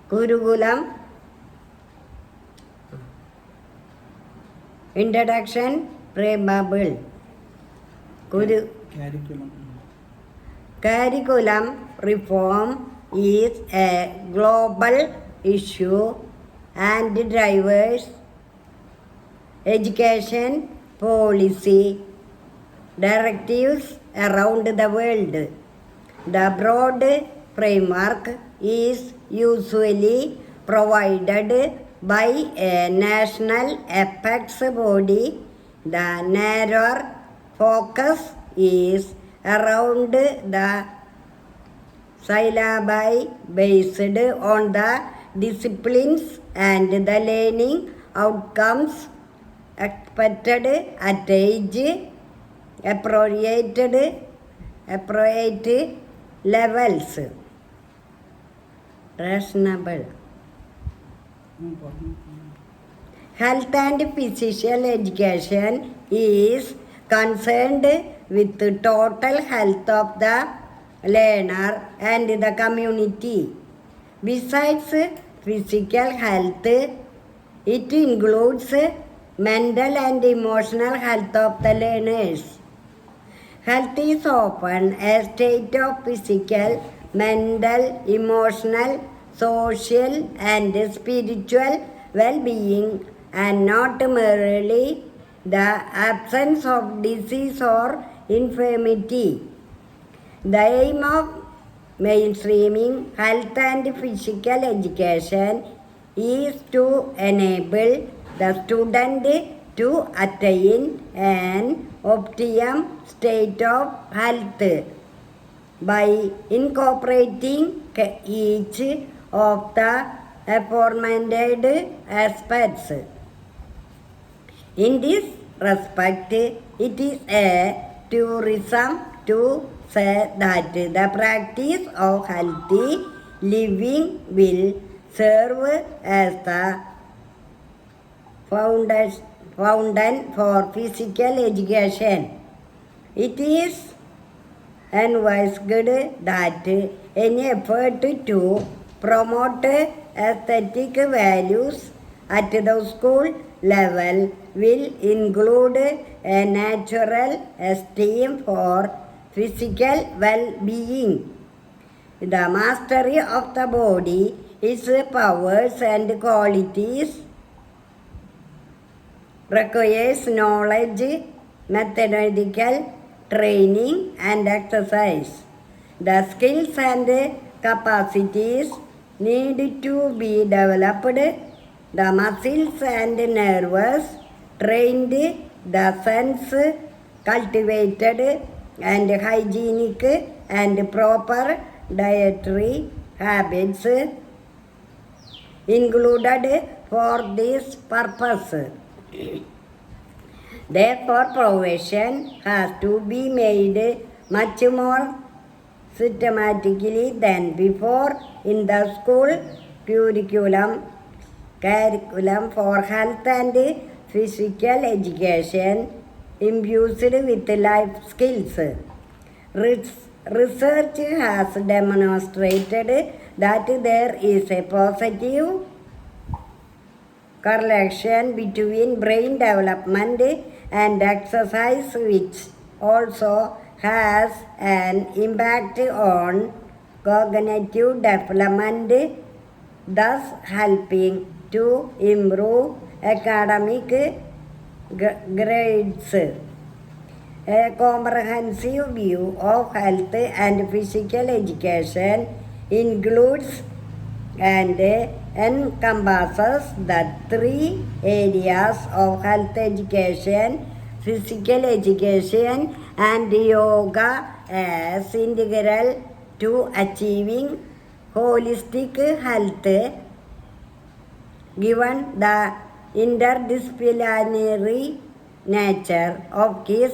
Gurukulam, introduction, preamble. Curriculum reform is a global issue and drives education policy directives around the world. The broad framework is usually provided by a national apex body. The narrower focus is around the syllabi based on the disciplines and the learning outcomes expected at age appropriate levels. Reasonable. Health and physical education is concerned with the total health of the learner and the community. Besides physical health, it includes mental and emotional health of the learners. Health is often a state of physical, mental, emotional, social, and spiritual well-being, and not merely the absence of disease or infirmity. The aim of mainstreaming health and physical education is to enable the student to attain an optimum state of health by incorporating each of the aforementioned aspects. In this respect, it is a truism to say that the practice of healthy living will serve as the foundation for physical education. It is envisaged that any effort to promote aesthetic values at the school level will include a natural esteem for physical well-being. The mastery of the body, its powers and qualities requires knowledge, methodical training and exercise. The skills and capacities need to be developed. The muscles and nerves trained, the sense cultivated, and hygienic and proper dietary habits included for this purpose. Therefore, provision has to be made much more systematically than before in the school curriculum for health and physical education infused with life skills. Research has demonstrated that there is a positive correlation between brain development and exercise, which also has an impact on cognitive development, thus helping to improve academic grades. A comprehensive view of health and physical education includes and encompasses the three areas of health education, physical education, and yoga as integral to achieving holistic health. Given the interdisciplinary nature of this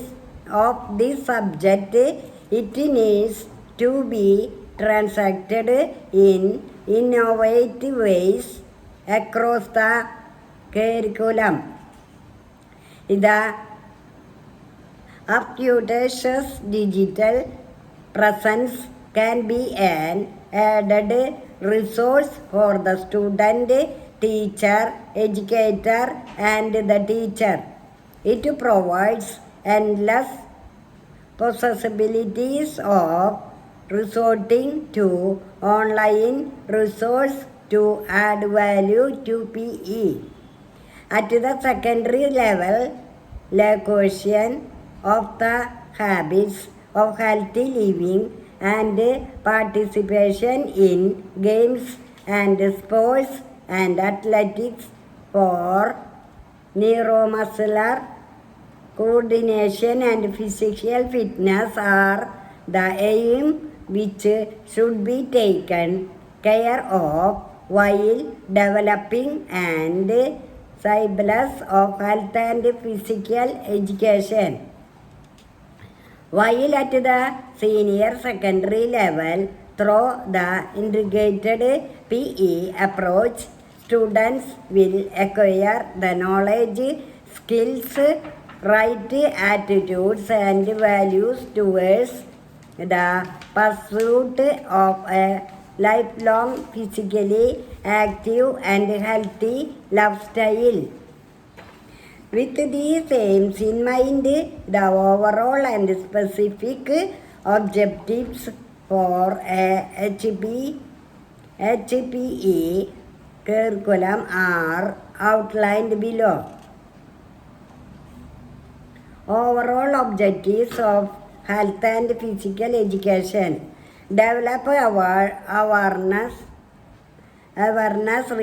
subject, it needs to be transacted in innovative ways across the curriculum. The ubiquitous digital presence can be an added resource for the student, teacher, educator, and the teacher. It provides endless possibilities of resorting to online resource to add value to PE. At the secondary level, the question of the habits of healthy living and participation in games and sports and athletics for neuromuscular coordination and physical fitness are the aim which should be taken care of while developing and syllabus of health and physical education. While at the senior secondary level, through the integrated PE approach, students will acquire the knowledge, skills, right attitudes and values towards the pursuit of a lifelong physically active and healthy lifestyle. With these aims in mind, the overall and specific objectives for a HPE curriculum are outlined below. Overall objectives of health and physical education: develop awareness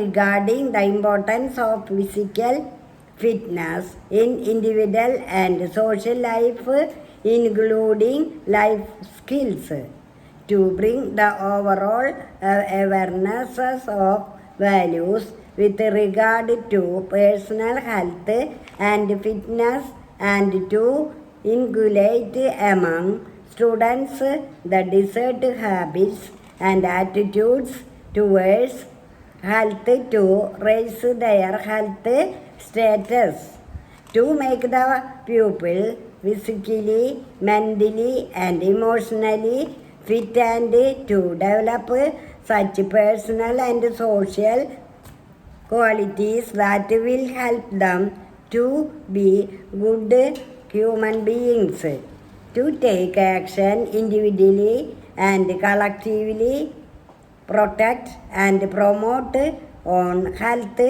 regarding the importance of physical fitness in individual and social life, including life skills. To bring the overall awareness of values with regard to personal health and fitness, and to inculcate among students the desired habits and attitudes towards health to raise their health status, to make the pupil physically, mentally, and emotionally fit, and to develop such personal and social qualities that will help them to be good human beings, to take action individually and collectively, protect and promote on health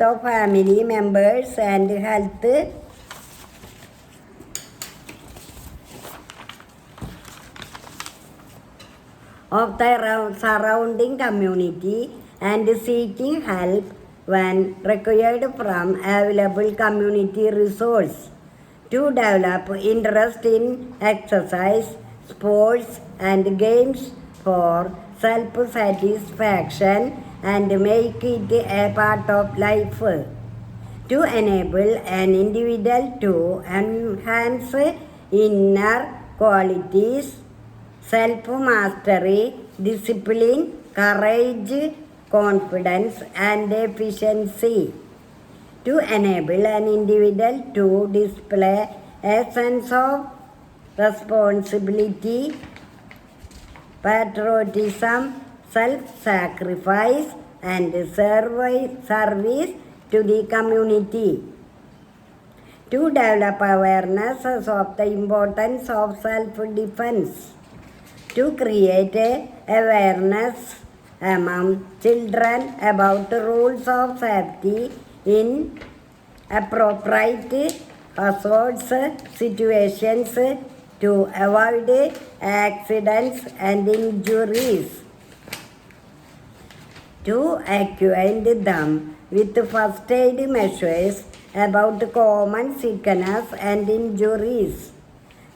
of family members, and health of the surrounding community, and seeking help when required from available community resource, to develop interest in exercise, sports and games for self-satisfaction and make it a part of life, to enable an individual to enhance inner qualities, self-mastery, discipline, courage, confidence and efficiency, to enable an individual to display a sense of responsibility, patriotism, self-sacrifice and service to the community, to develop awareness of the importance of self-defense, to create awareness among children about rules of safety in appropriate hazardous situations, to avoid accidents and injuries, to acquaint them with first aid measures about common sickness and injuries,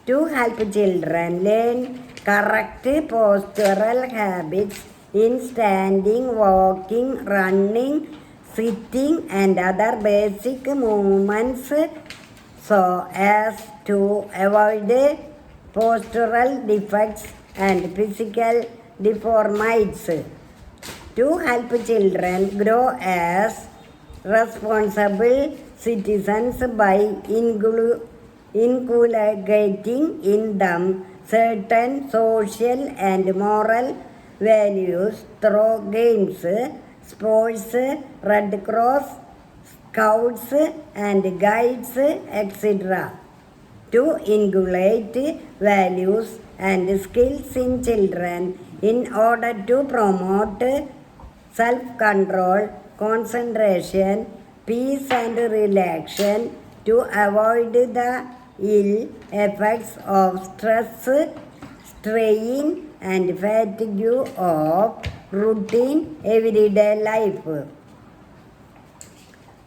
to help children learn correct postural habits in standing, walking, running, sitting and other basic movements, so as to avoid postural defects and physical deformities, to help children grow as responsible citizens by inculcating in them certain social and moral values through games, sports, Red Cross, Scouts and Guides, etc. To inculcate values and skills in children in order to promote self-control, concentration, peace and relaxation, to avoid the ill effects of stress, strain and fatigue of routine everyday life.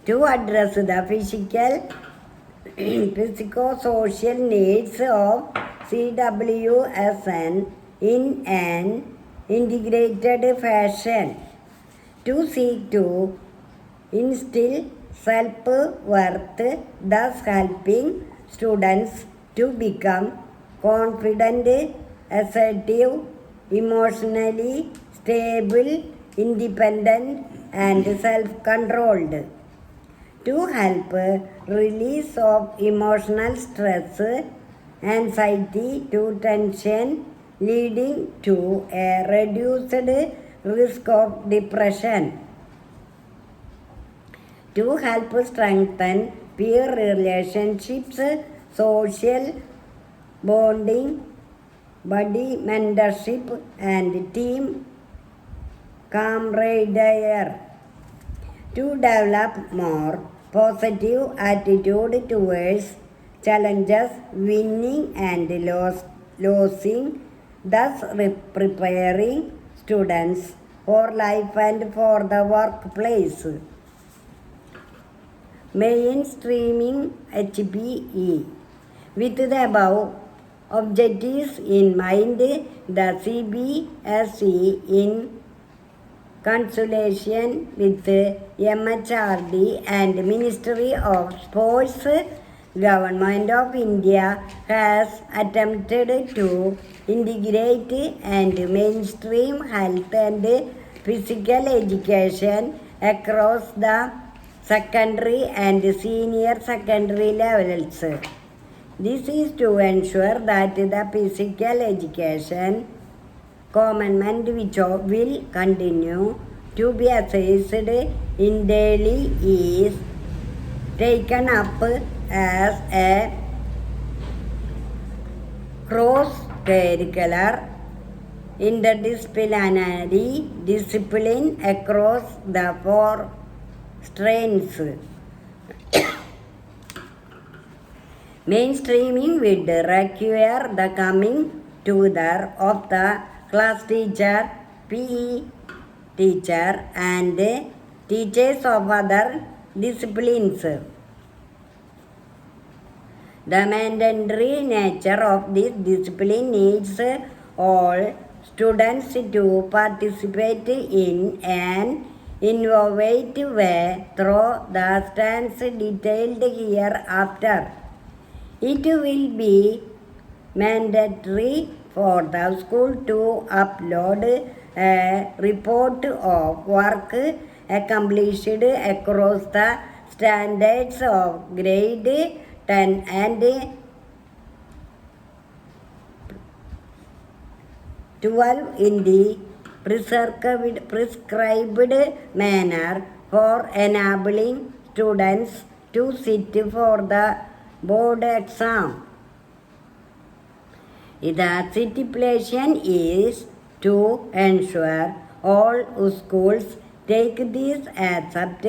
To address the psychosocial needs of CWSN in an integrated fashion, to seek to instill self-worth, thus helping students to become confident, assertive, emotionally stable, independent and self-controlled. To help release of emotional stress, anxiety to tension, leading to a reduced risk of depression. To help strengthen peer relationships, social bonding, buddy mentorship and team camaraderie. To develop more positive attitude towards challenges, winning and losing, thus preparing students for life and for the workplace. Mainstreaming HPE. With the above objectives in mind, the CBSE, in consultation with MHRD and Ministry of Sports, Government of India has attempted to integrate and mainstream health and physical education across the secondary and senior secondary levels. This is to ensure that the physical education commandment which will continue to be assessed in Delhi is taken up as a cross-curricular interdisciplinary discipline across the 4 strains. Mainstreaming would require the coming together of the class teacher, PE teacher and teachers of other disciplines. The mandatory nature of this discipline needs all students to participate in an innovative way through the strands detailed hereafter. It will be mandatory for the school to upload a report of work accomplished across the standards of grade 10 and 12 in the prescribed manner for enabling students to sit for the board exam. The stipulation is to ensure all schools take this aspect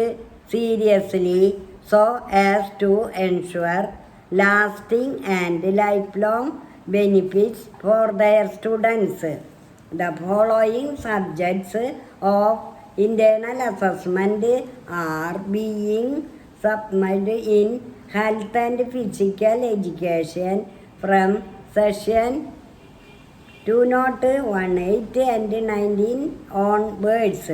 seriously so as to ensure lasting and lifelong benefits for their students. The following subjects of internal assessment are being submitted in health and physical education from session 2018 and 19 onwards.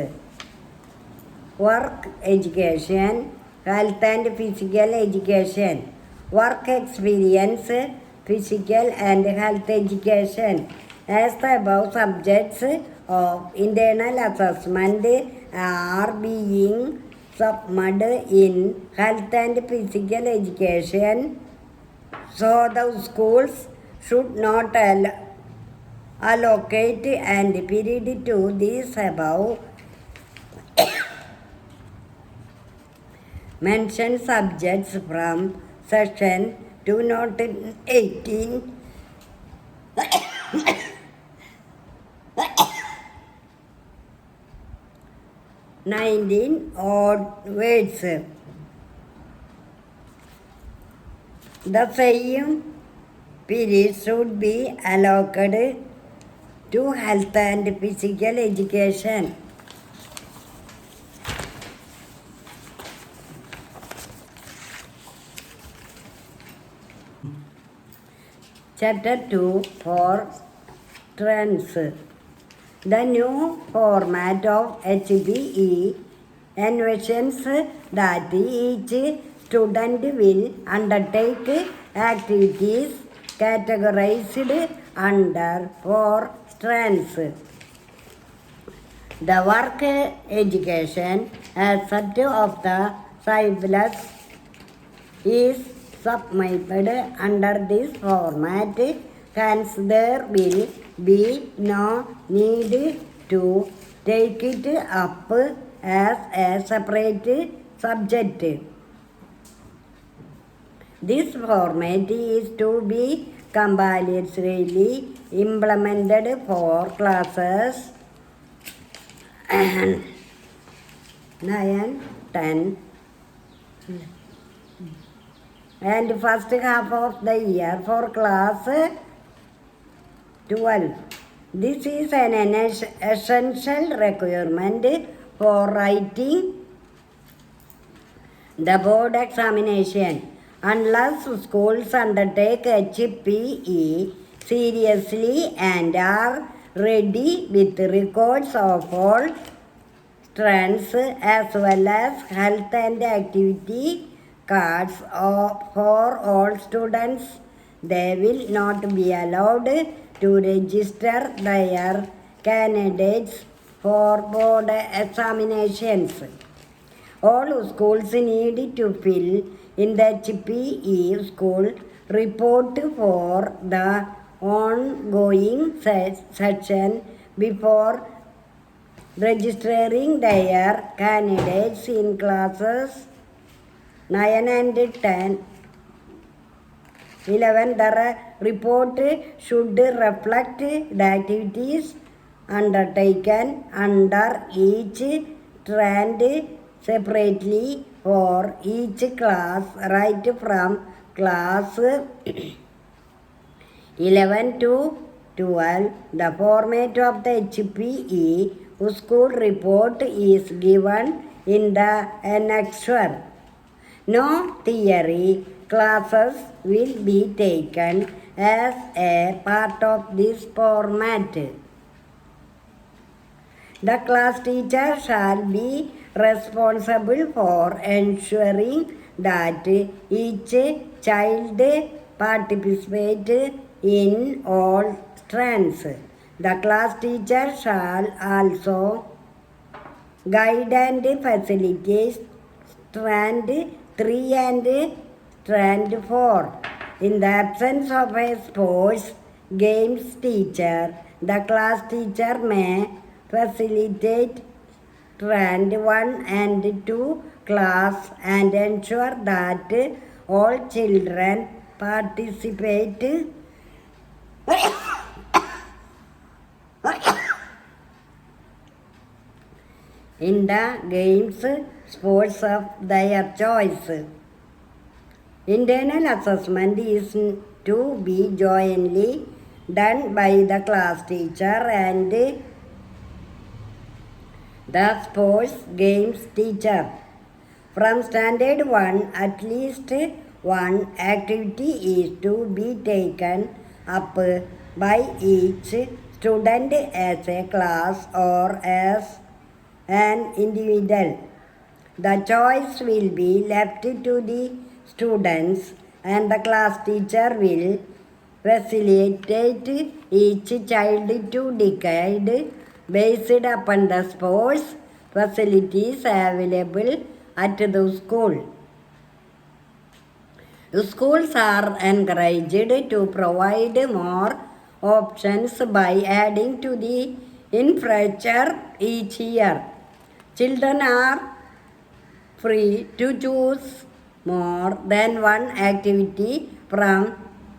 Work education, health and physical education. Work experience, physical and health education. As the above subjects of internal assessment are being submitted in health and physical education, so the schools should not allocate and period to these above mentioned subjects from section 218 19 onwards. The same period should be allocated to health and physical education. Chapter 2 for Trends. The new format of HBE envisions that each student will undertake activities categorized under 4 strands. The work education aspect of the syllabus is submitted under this format. Hence, there will be no need to take it up as a separate subject. This format is to be compulsorily implemented for classes 9, 10, and first half of the year for class 12. This is an essential requirement for writing the board examination. Unless schools undertake HPE seriously and are ready with records of all strands as well as health and activity cards for all students, they will not be allowed to register their candidates for board examinations. All schools need to fill in the HPE school report for the ongoing session before registering their candidates in classes 9 and 10. 11. The report should reflect the activities undertaken under each strand separately for each class, right from class 11 to 12. The format of the HPE school report is given in the annexure. No theory classes will be taken as a part of this format. The class teacher shall be responsible for ensuring that each child participates in all strands. The class teacher shall also guide and facilitate strand 3 and strand 4. In the absence of a sports games teacher, the class teacher may facilitate strand 1 and 2 class and ensure that all children participate in the games sports of their choice. Internal assessment is to be jointly done by the class teacher and the sports games teacher. From standard 1, at least one activity is to be taken up by each student as a class or as an individual. The choice will be left to the students and the class teacher will facilitate each child to decide based upon the sports facilities available at the school. Schools are encouraged to provide more options by adding to the infrastructure each year. Children are free to choose more than one activity from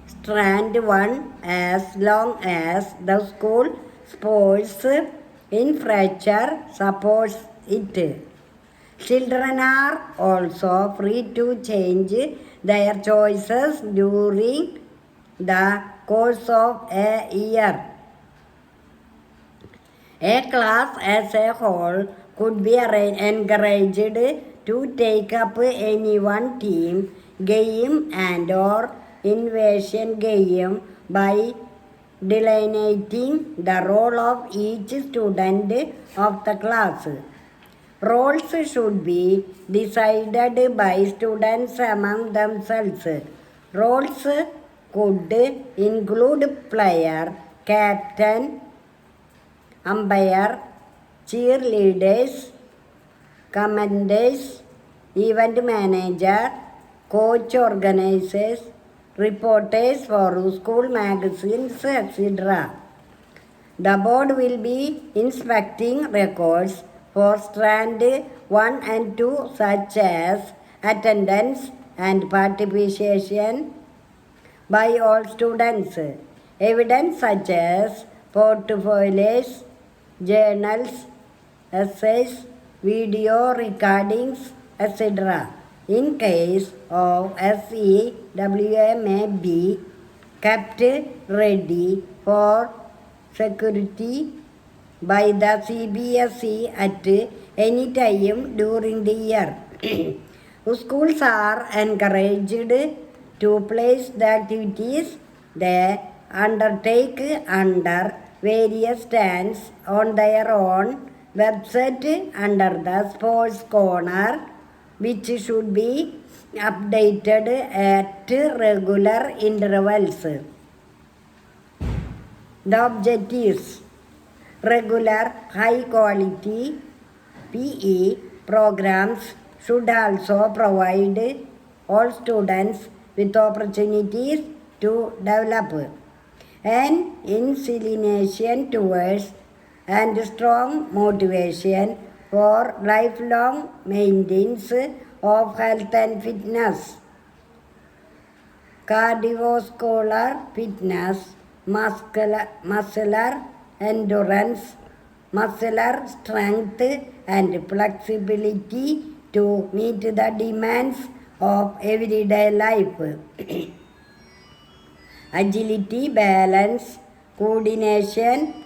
Strenghten as long as the school sports infrastructure supports it. Children are also free to change their choices during the course of a year. A class as a whole could be encouraged to take up any one team, game and or invasion game by delineating the role of each student of the class. Roles should be decided by students among themselves. Roles could include player, captain, umpire, cheerleaders, commanders, event manager, coach organizers, reporters for school magazines, etc. The board will be inspecting records for strand 1 and 2 such as attendance and participation by all students. Evidence such as portfolios, journals, essays, video recordings, etc. in case of SEWA may be kept ready for security by the CBSE at any time during the year. Schools are encouraged to place the activities they undertake under various stands on their own website under the sports corner, which should be updated at regular intervals. The objectives: regular high quality PE programs should also provide all students with opportunities to develop an inclination towards and strong motivation for lifelong maintenance of health and fitness. Cardiovascular fitness, muscular endurance, muscular strength and flexibility to meet the demands of everyday life. Agility, balance, coordination,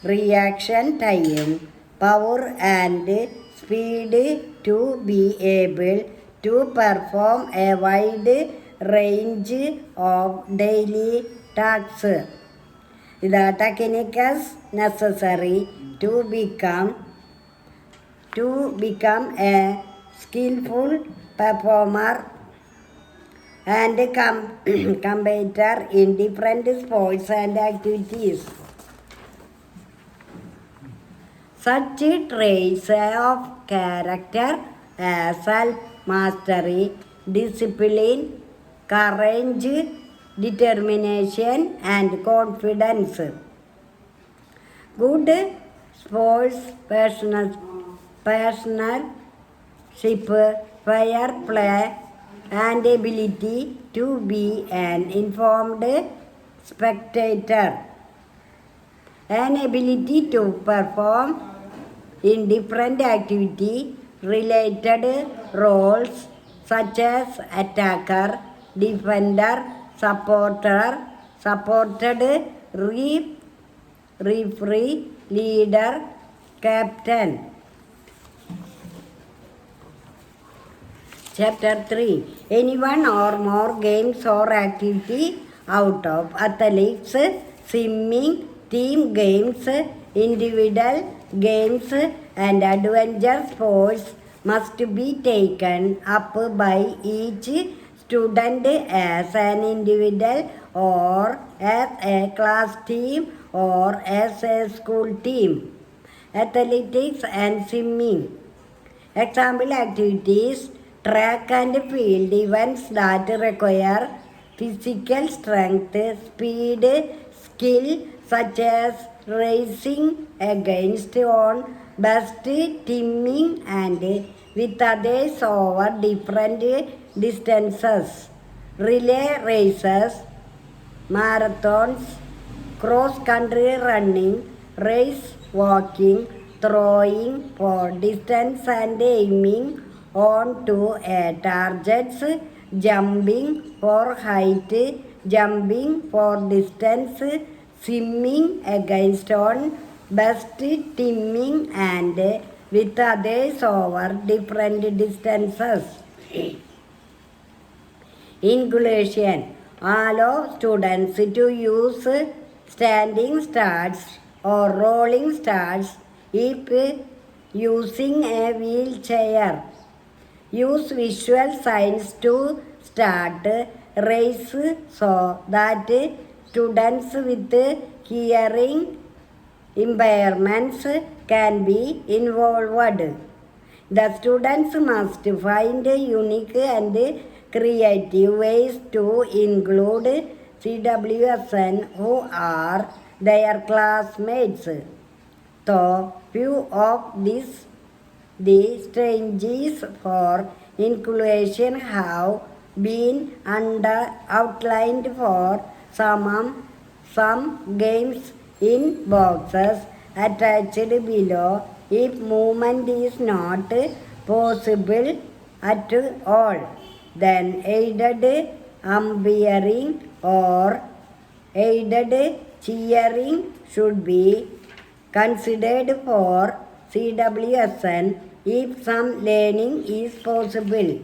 reaction time, power and speed to be able to perform a wide range of daily tasks. The techniques necessary to become a skillful performer and competitor in different sports and activities. Such traits of character as self-mastery, discipline, courage, determination and confidence. Good sports personalship, fair play and ability to be an informed spectator. An ability to perform in different activity-related roles such as attacker, defender, supported, referee, leader, captain. Chapter 3. Any one or more games or activity out of athletics, swimming, team games, individual games and adventure sports must be taken up by each student as an individual or as a class team or as a school team. Athletics and swimming. Example activities: track and field events that require physical strength, speed, skill such as racing against on best teaming and with others over different distances, relay races, marathons, cross-country running, race walking, throwing for distance and aiming onto a targets, jumping for height, jumping for distance, swimming against on best teaming and with others over different distances. Inclusion. Allow students to use standing starts or rolling starts if using a wheelchair. Use visual signs to start race so that students with hearing impairments can be involved. The students must find unique and creative ways to include CWSN who are their classmates. Though few of the strategies for inclusion have been outlined for some games in boxes attached below. If movement is not possible at all, then aided umpiring or aided cheering should be considered for CWSN if some learning is possible.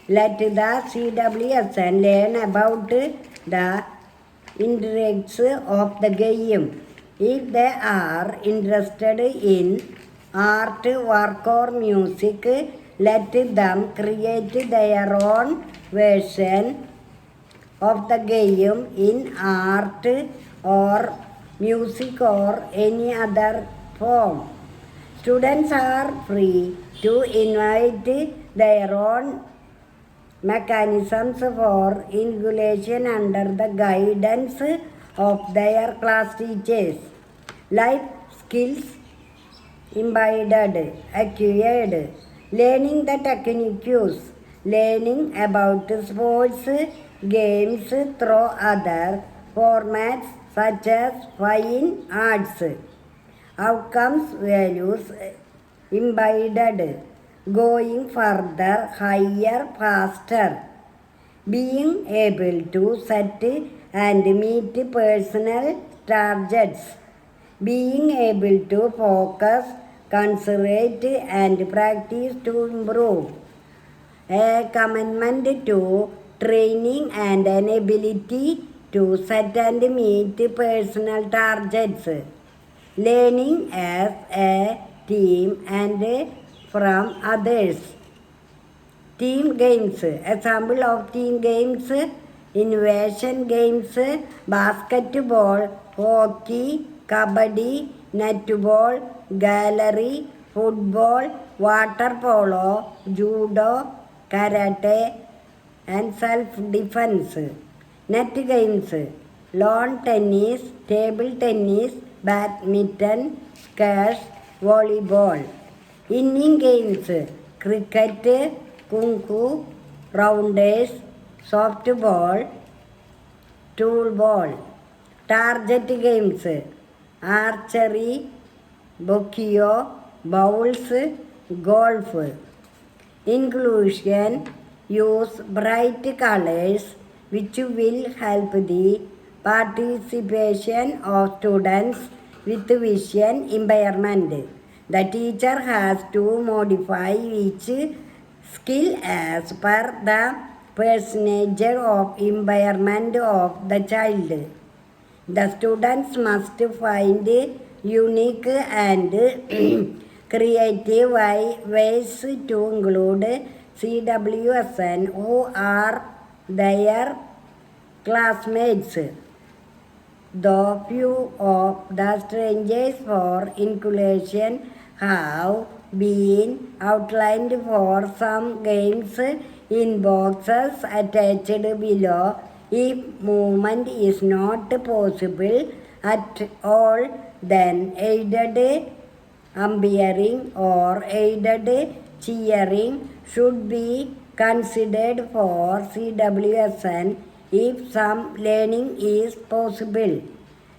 Let the CWSN learn about the interests of the game. If they are interested in art, work or music, let them create their own version of the game in art or music or any other form. Students are free to invite their own mechanisms for inclusion under the guidance of their class teachers. Life skills imbibed, acquired, learning the techniques, learning about sports, games through other formats such as fine arts, outcomes, values imbibed, going further, higher, faster, being able to set and meet personal targets, being able to focus, concentrate and practice to improve, a commitment to training and an ability to set and meet personal targets, learning as a team and from others. Team games. Example of team games: innovation games, basketball, hockey, kabaddi, netball, gallery, football, water polo, judo, karate and self-defense. Net games: lawn tennis, table tennis, badminton, squash, volleyball. Inning games: cricket, kung-fu, rounders, softball, tool ball. Target games: archery, boccio, bowls, golf. Inclusion: use bright colors which will help the participation of students with vision impairment. The teacher has to modify each skill as per the percentage of impairment of the child. The students must find unique and creative ways to include CWSN who are their classmates. Though few of the strategies for inclusion have been outlined for some games in boxes attached below, If movement is not possible at all, then aided umpiring or aided cheering should be considered for CWSN if some learning is possible.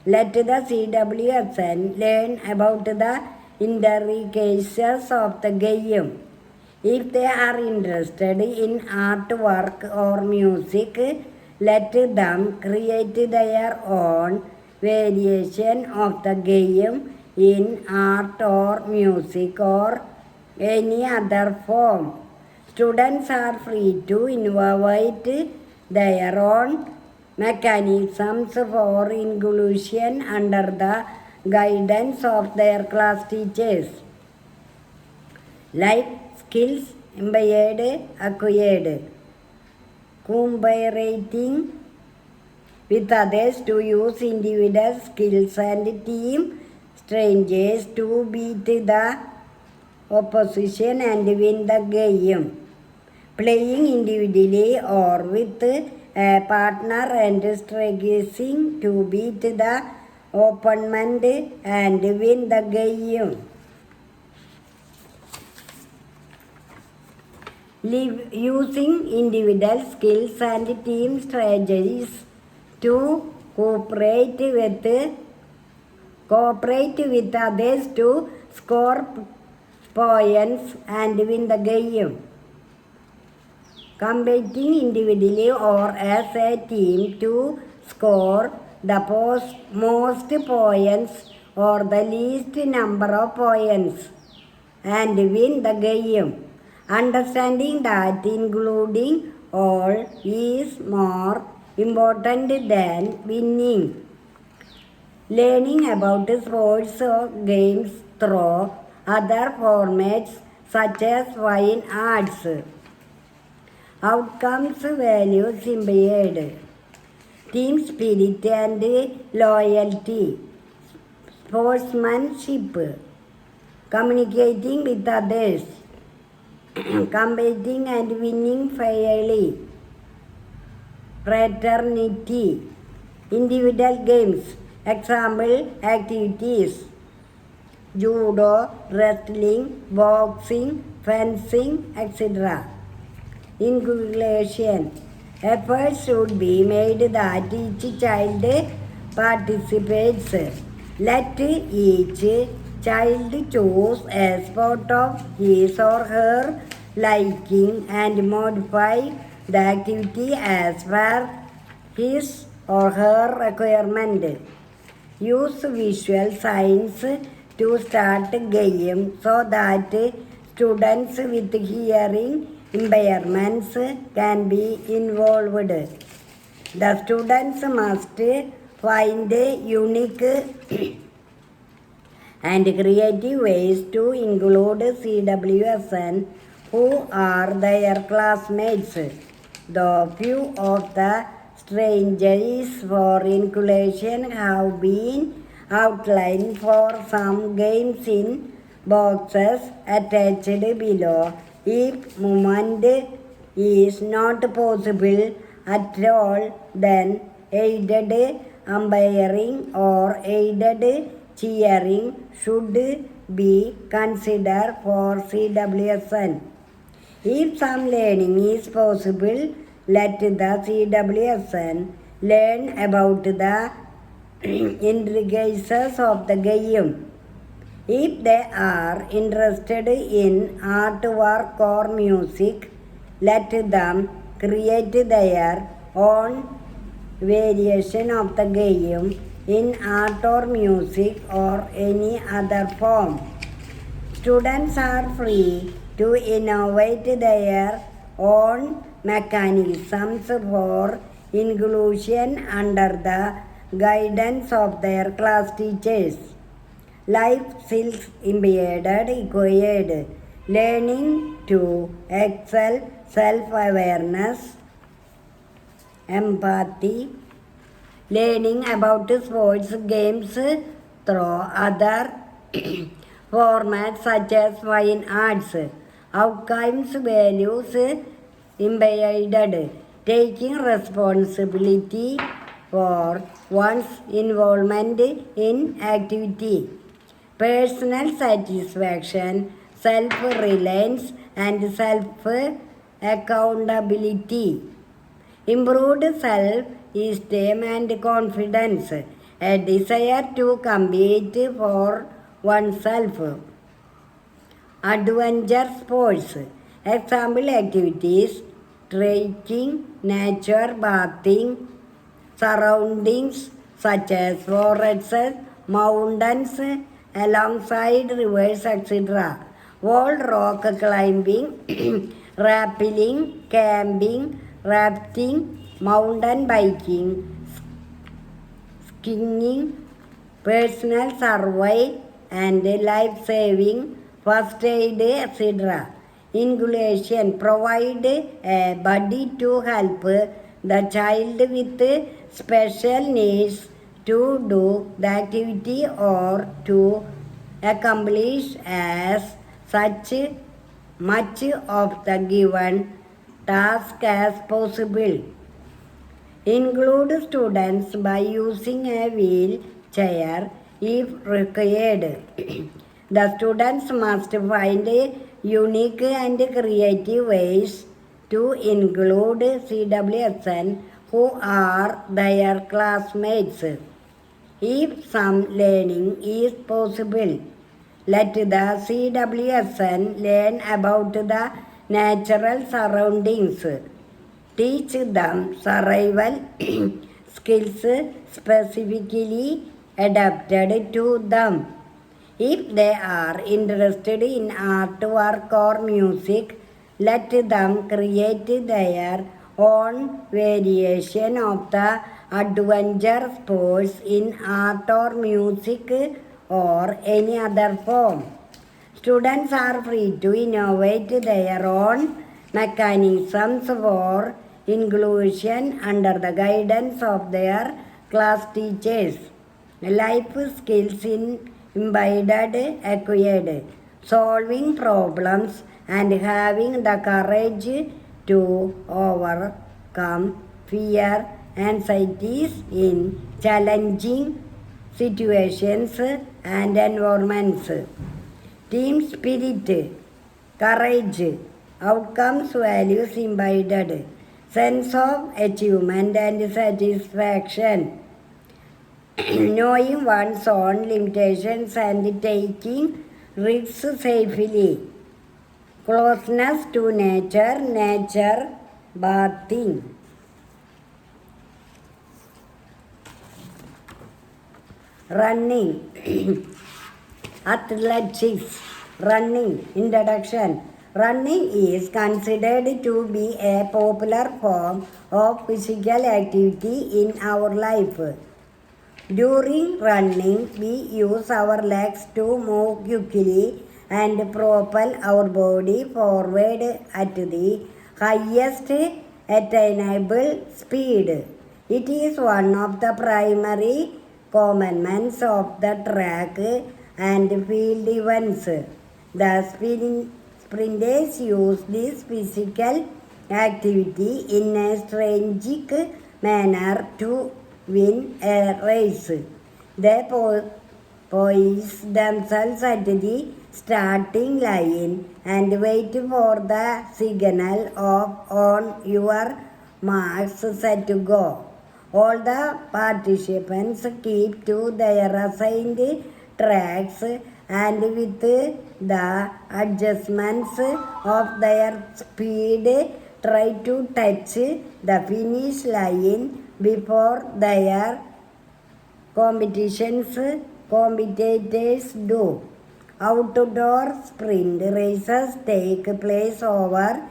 Let the CWSN learn about the intricacies of the game. If they are interested in artwork or music, let them create their own variation of the game in art or music or any other form. Students are free to innovate their own mechanisms for inclusion under the guidance of their class teachers. Life skills acquired. Cooperating with others to use individual skills and team strangers to beat the opposition and win the game. Playing individually or with a partner and struggling to beat the opponent and win the game. Using individual skills and team strategies to cooperate with others to score points and win the game. Competing individually or as a team to score the most points or the least number of points and win the game. Understanding that including all is more important than winning. Learning about sports or games through other formats such as fine arts. Outcomes values impaired. Team spirit and loyalty. Sportsmanship. Communicating with others. Competing and winning fairly. Fraternity. Individual games. Example activities. Judo, wrestling, boxing, fencing, etc. Inclusion. Efforts should be made that each child participates. Let each child choose a sport of his or her liking and modify the activity as per his or her requirement. Use visual signs to start game so that students with hearing impairments can be involved. The students must find unique and creative ways to include CWSN who are their classmates. The few of the strategies for inclusion have been outlined for some games in boxes attached below. If movement is not possible at all, then aided umpiring or aided cheering should be considered for CWSN. If some learning is possible, let the CWSN learn about the intricacies of the game. If they are interested in artwork or music, let them create their own variation of the game in art or music or any other form. Students are free to innovate their own mechanisms for inclusion under the guidance of their class teachers. Life skills impaired acquired. Learning to excel, self-awareness, empathy. Learning about sports games through other formats such as fine arts. Outcomes values impaired. taking responsibility for one's involvement in activity, personal satisfaction, self-reliance, and self-accountability, improved self-esteem and confidence, a desire to compete for oneself. Adventure sports. Example activities: trekking, nature, bathing, surroundings such as forests, mountains, alongside rivers, etc. Wall rock climbing, rappelling, camping, rafting, mountain biking, skiing, personal survey and life-saving, first aid, etc. Inclusion: provide a buddy to help the child with special needs to do the activity or to accomplish as such much of the given task as possible. Include students by using a wheelchair if required. The students must find unique and creative ways to include CWSN who are their classmates. If some learning is possible, let the CWSN learn about the natural surroundings. Teach them survival skills specifically adapted to them. If they are interested in artwork or music, let them create their own variation of the adventure sports in art or music or any other form. Students are free to innovate their own mechanisms for inclusion under the guidance of their class teachers. Life skills embedded, acquired, solving problems and having the courage to overcome fear, anxieties in challenging situations and environments. Team spirit, courage, outcomes, values embedded, sense of achievement and satisfaction, knowing one's own limitations and taking risks safely, closeness to nature, bathing. Running, athletics, running, introduction. Running is considered to be a popular form of physical activity in our life. During running, we use our legs to move quickly and propel our body forward at the highest attainable speed. It is one of the primary commandments of the track and field events. The sprinters use this physical activity in a strategic manner to win a race. They poise themselves at the starting line and wait for the signal of "on your marks, set to go." All the participants keep to their assigned tracks and with the adjustments of their speed try to touch the finish line before their competitors do. Outdoor sprint races take place over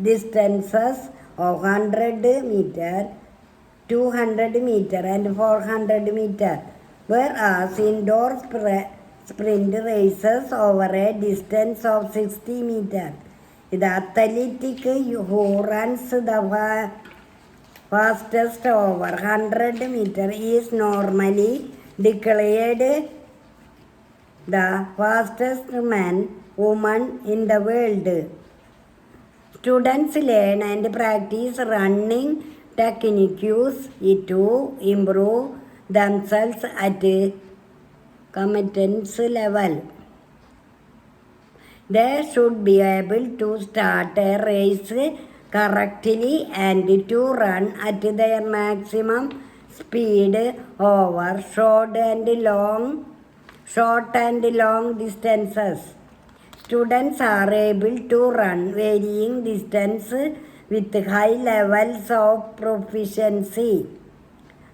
distances of 100 meter, 200 meter and 400 meter, whereas indoor sprint races over a distance of 60 meter. The athletic who runs the fastest over 100 meter is normally declared the fastest man, woman in the world. Students learn and practice running techniques to improve themselves at competence level. They should be able to start a race correctly and to run at their maximum speed over short and long distances. Students are able to run varying distances with high levels of proficiency,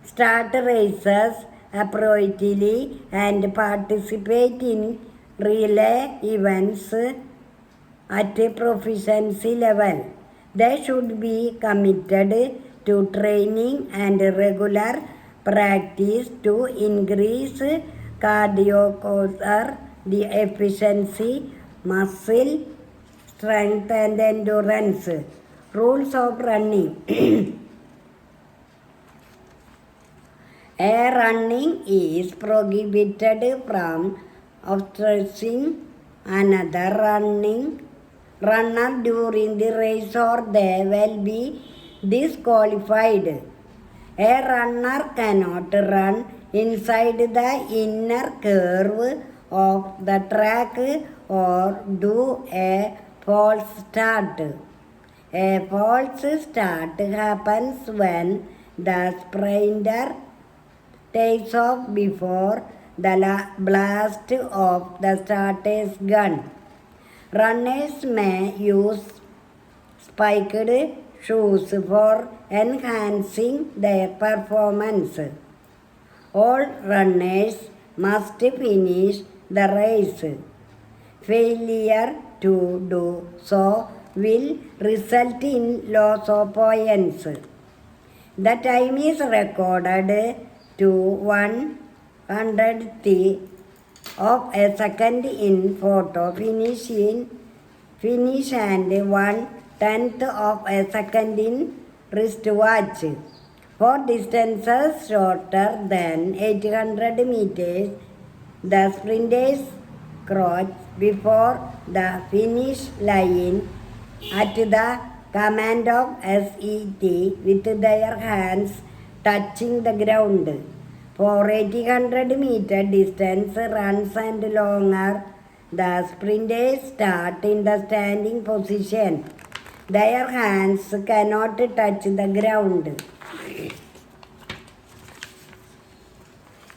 start races appropriately, and participate in relay events at proficiency level. They should be committed to training and regular practice to increase cardiovascular efficiency, muscle strength, and endurance. Rules of running. A running is prohibited from obstructing another runner during the race, or they will be disqualified. A runner cannot run inside the inner curve of the track or do a false start. A false start happens when the sprinter takes off before the blast of the starter's gun. Runners may use spiked shoes for enhancing their performance. All runners must finish the race. Failure to do so will result in loss of points. The time is recorded to 100th of a second in photo finish and 1/10th of a second in wristwatch. For distances shorter than 800 meters, the sprinters crouch before the finish line at the command of SET with their hands touching the ground. For 800 meter distance runs and longer, the sprinters start in the standing position. Their hands cannot touch the ground.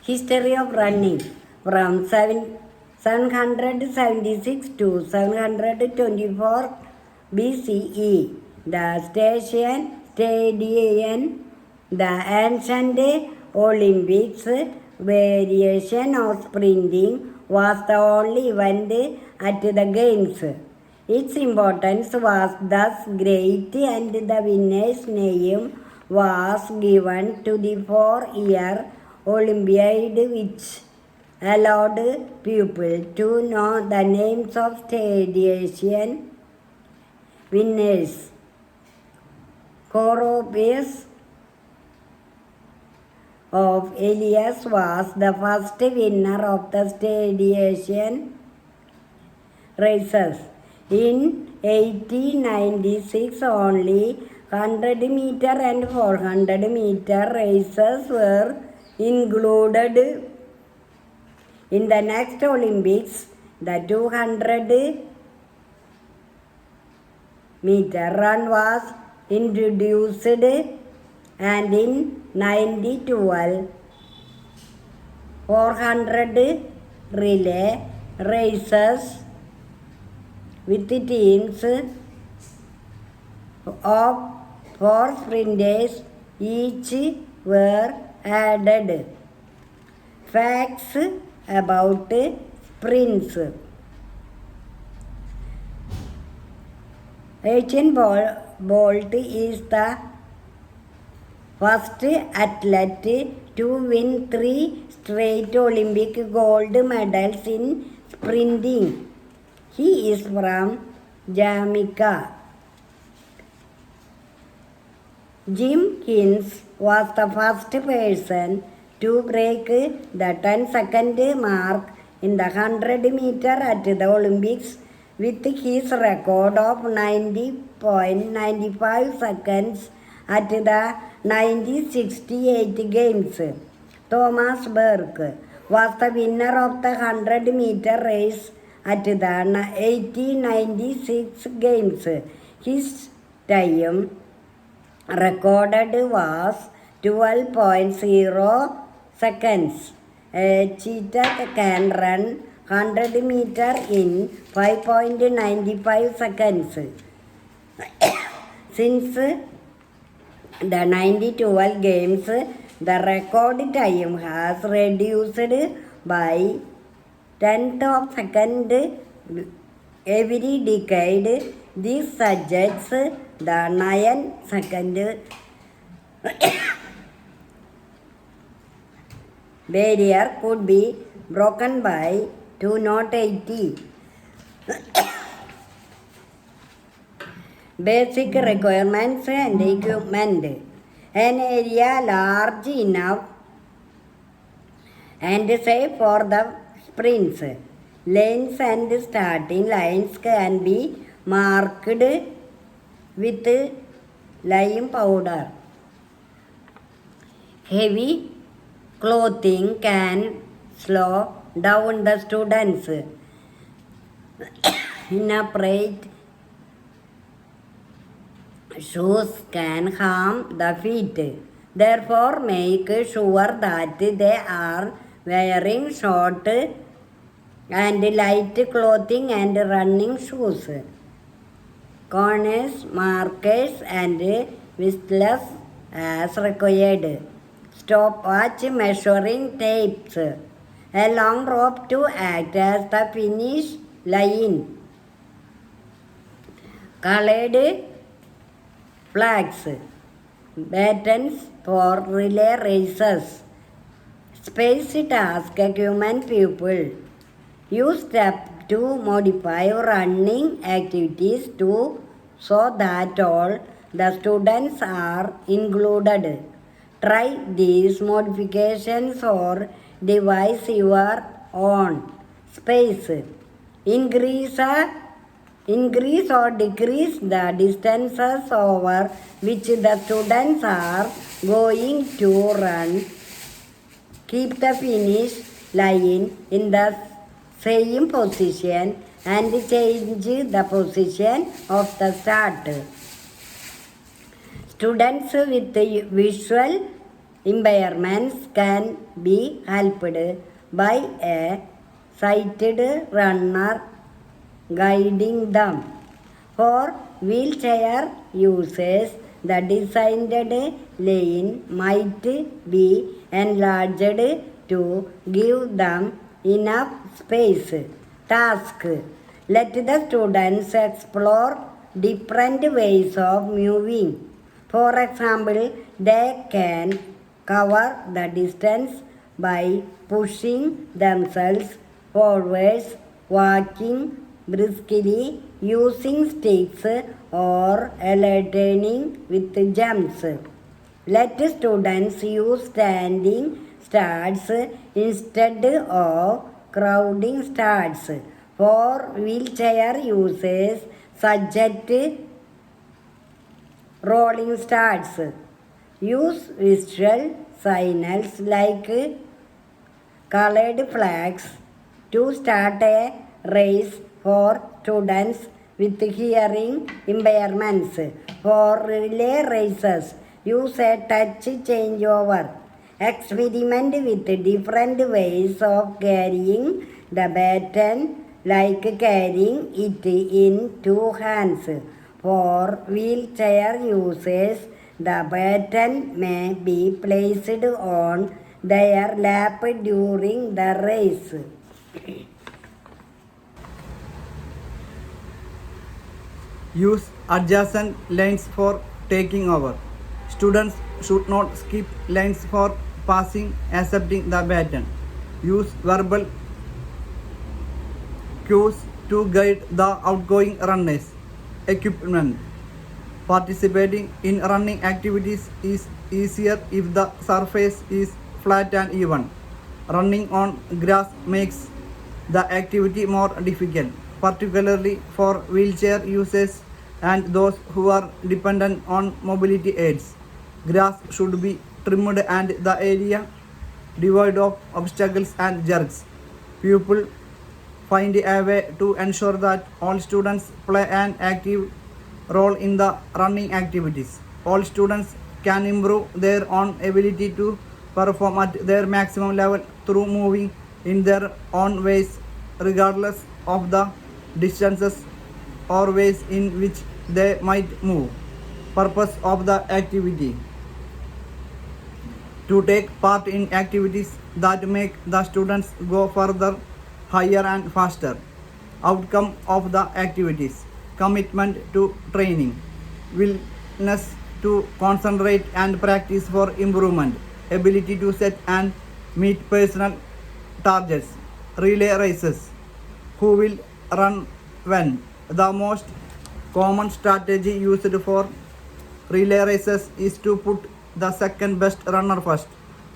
History of running. From 776 to 724 BCE, the stadium, the ancient Olympics variation of sprinting, was the only event at the Games. Its importance was thus great, and the winner's name was given to the 4-year Olympiad, which allowed people to know the names of stadium winners. Corobus of Elias was the first winner of the stadium races. In 1896, only 100 meter and 400 meter races were included. In the next Olympics, the 200 meter run was introduced, and in 1912, 400 relay races with teams of 4 sprinters each were added. Facts about sprints. Usain Bolt is the first athlete to win 3 straight Olympic gold medals in sprinting. He is from Jamaica. Jim Hincks was the first person to break the 10-second mark in the 100 meter at the Olympics with his record of 90.95 seconds at the 1968 Games. Thomas Burke was the winner of the 100-meter race at the 1896 Games. His time recorded was 12.0 seconds. A cheetah can run 100 meter in 5.95 seconds. Since the 1912 Games, the record time has reduced by tenth of second every decade. This suggests the 9-second barrier could be broken by 280. Basic requirements and equipment. An area large enough and safe for the sprints. Lanes and starting lines can be marked with lime powder. Heavy clothing can slow down the students. Inappropriate shoes can harm the feet. Therefore, make sure that they are wearing short and light clothing and running shoes. Corners, markers and whistles as required. Stopwatch measuring tapes. A long rope to act as the finish line. Colored flags. Batons for relay races. Space task equipment pupil. Use step to modify running activities so that all the students are included. Try these modifications or devise your own. Space. Increase or decrease the distances over which the students are going to run. Keep the finish line in the same position and change the position of the start. Students with visual impairments can be helped by a sighted runner guiding them. For wheelchair users, the designed lane might be enlarged to give them enough space. Task. Let the students explore different ways of moving. For example, they can cover the distance by pushing themselves forwards, walking briskly, using sticks, or alternating with jumps. Let students use standing starts instead of crowding starts. For wheelchair users, suggest rolling starts. Use visual signals like colored flags to start a race for students with hearing impairments. For relay races, use a touch changeover. Experiment with different ways of carrying the baton, like carrying it in two hands. For wheelchair users, the baton may be placed on their lap during the race. Use adjacent lanes for taking over. Students should not skip lanes for passing, accepting the baton. Use verbal cues to guide the outgoing runners. Equipment. Participating in running activities is easier if the surface is flat and even. Running on grass makes the activity more difficult. particularly for wheelchair users and those who are dependent on mobility aids. Grass should be trimmed and the area devoid of obstacles and jerks. Pupils find a way to ensure that all students play an active role in the running activities. All students can improve their own ability to perform at their maximum level through moving in their own ways, regardless of the distances or ways in which they might move. Purpose of the activity: to take part in activities that make the students go further, higher and faster. Outcome of the activities: commitment to training, willingness to concentrate and practice for improvement, ability to set and meet personal targets. Relay races: who will run when? The most common strategy used for relay races is to put the second best runner first,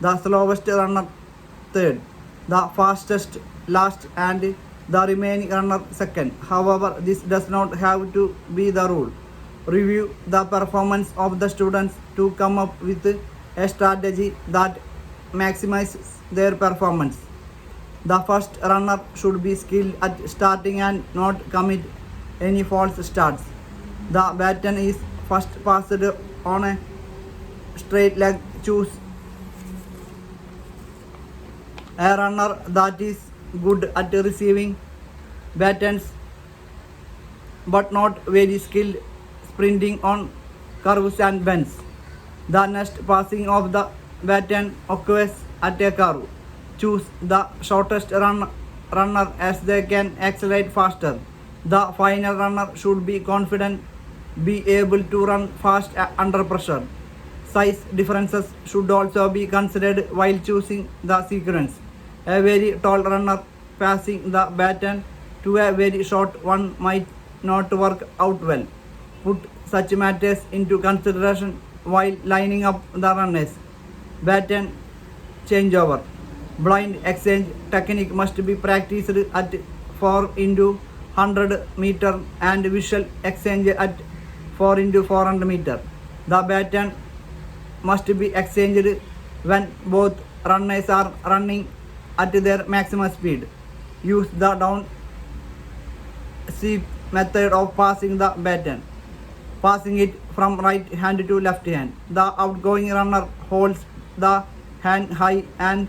the slowest runner third, the fastest last, and the remaining runner second. However, this does not have to be the rule. Review the performance of the students to come up with a strategy that maximizes their performance. The first runner should be skilled at starting and not commit any false starts. The baton is first passed on a straight leg. Choose a runner that is good at receiving batons but not very skilled sprinting on curves and bends. The next passing of the baton occurs at a curve. Choose the shortest runner as they can accelerate faster. The final runner should be confident, be able to run fast under pressure. Size differences should also be considered while choosing the sequence. A very tall runner passing the baton to a very short one might not work out well. Put such matters into consideration while lining up the runners. Baton changeover: blind exchange technique must be practiced at 4 into 100 meter and visual exchange at 4 into 400 meter. The baton must be exchanged when both runners are running at their maximum speed. Use the down sweep method of passing the baton, passing it from right hand to left hand. The outgoing runner holds the hand high and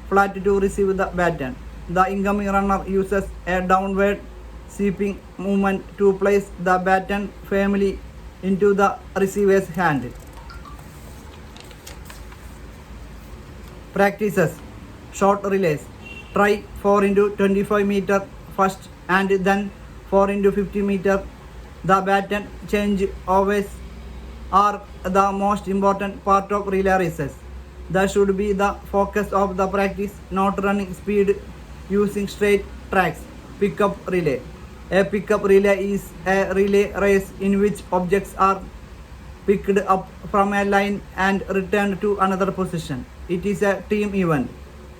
flat to receive the baton. The incoming runner uses a downward sweeping movement to place the baton firmly into the receiver's hand. Practices: short relays. Try 4 into 25 meter first and then 4 into 50 meter. The baton change overs are the most important part of relay races. That should be the focus of the practice, not running speed using straight tracks. Pickup relay. A pickup relay is a relay race in which objects are picked up from a line and returned to another position. It is a team event.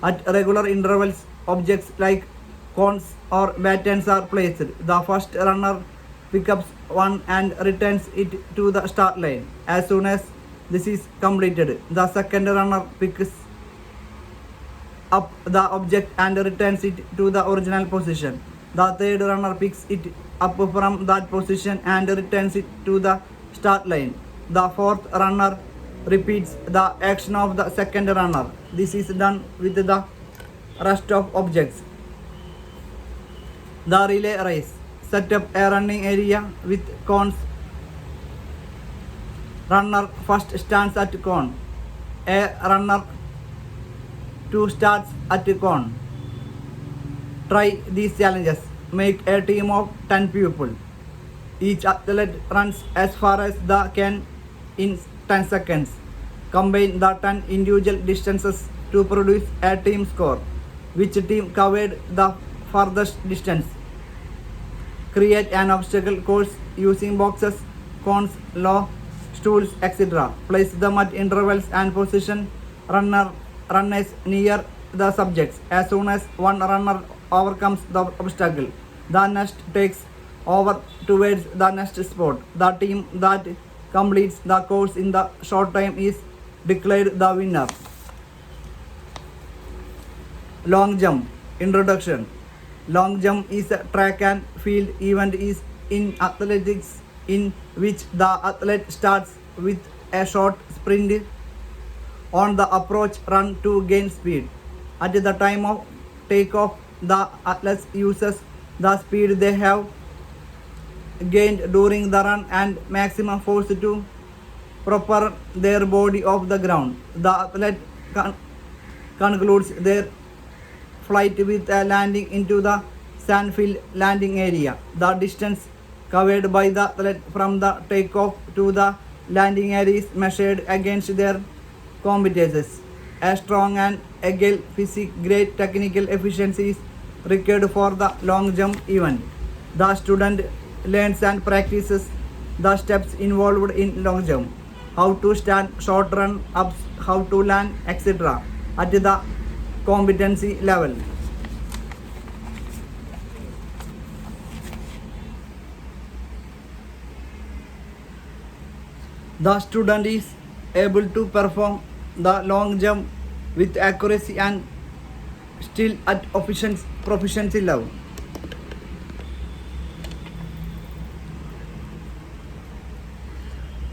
At regular intervals, objects like cones or batons are placed. The first runner picks up one and returns it to the start line. As soon as this is completed, the second runner picks up the object and returns it to the original position. The third runner picks it up from that position and returns it to the start line. The fourth runner repeats the action of the second runner. This is done with the rest of objects. The relay race. Set up a running area with cones. Runner first stands at cone. A runner 2 starts at cone. Try these challenges. Make a team of 10 people. Each athlete runs as far as they can in 10 seconds. Combine the 10 individual distances to produce a team score. Which team covered the farthest distance? Create an obstacle course using boxes, cones, low stools, etc. Place them at intervals and position runners near the subjects. As soon as one runner overcomes the obstacle, The next takes over towards the next spot. The team that completes the course in the short time is declared the winner. Long jump. Introduction. Long jump is a track and field event is in athletics in which the athlete starts with a short sprint on the approach run to gain speed. At the time of takeoff, the athlete uses the speed they have gained during the run and maximum force to propel their body off the ground. The athlete concludes their flight with a landing into the sandfield landing area. The distance covered by the athlete from the takeoff to the landing area is measured against their competitors. A strong and agile physique, great technical efficiency is required for the long jump event. The student learns and practices the steps involved in long jump, how to stand short run ups, how to land, etc. at the competency level. The student is able to perform the long jump with accuracy and still at proficiency level.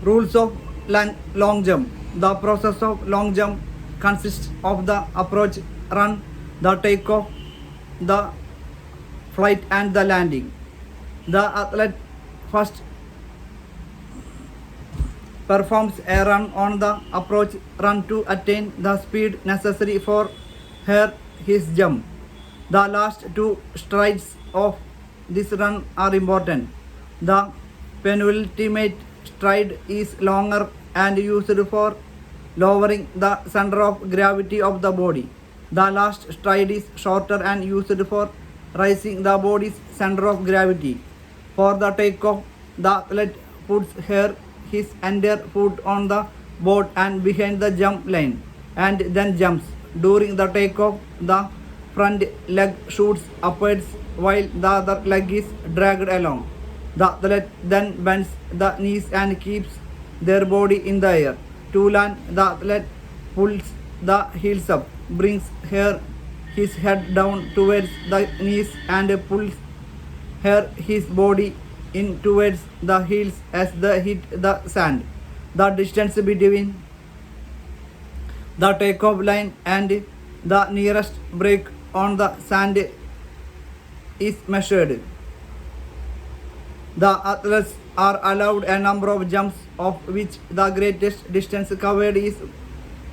Rules of long jump. The process of long jump consists of the approach, run, the takeoff, the flight and the landing. The athlete first performs a run on the approach run to attain the speed necessary for his jump. The last two strides of this run are important. The penultimate stride is longer and used for lowering the center of gravity of the body. The last stride is shorter and used for raising the body's center of gravity. For the takeoff, the athlete puts his entire foot on the board and behind the jump line and then jumps. During the takeoff, the front leg shoots upwards while the other leg is dragged along. The athlete then bends the knees and keeps their body in the air. To land, the athlete pulls the heels up, brings his head down towards the knees and pulls his body in towards the heels as they hit the sand. The distance between the takeoff line and the nearest break on the sand is measured. The athletes are allowed a number of jumps, of which the greatest distance covered is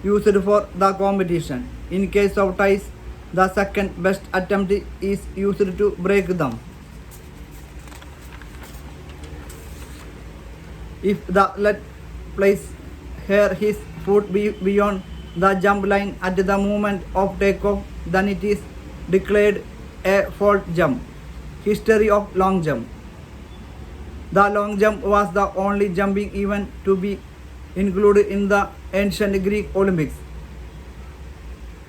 used for the competition. In case of ties, the second best attempt is used to break them. If the athlete places his foot beyond the jump line at the moment of takeoff, then it is declared a fault jump. History of long jump. The long jump was the only jumping event to be included in the ancient Greek Olympics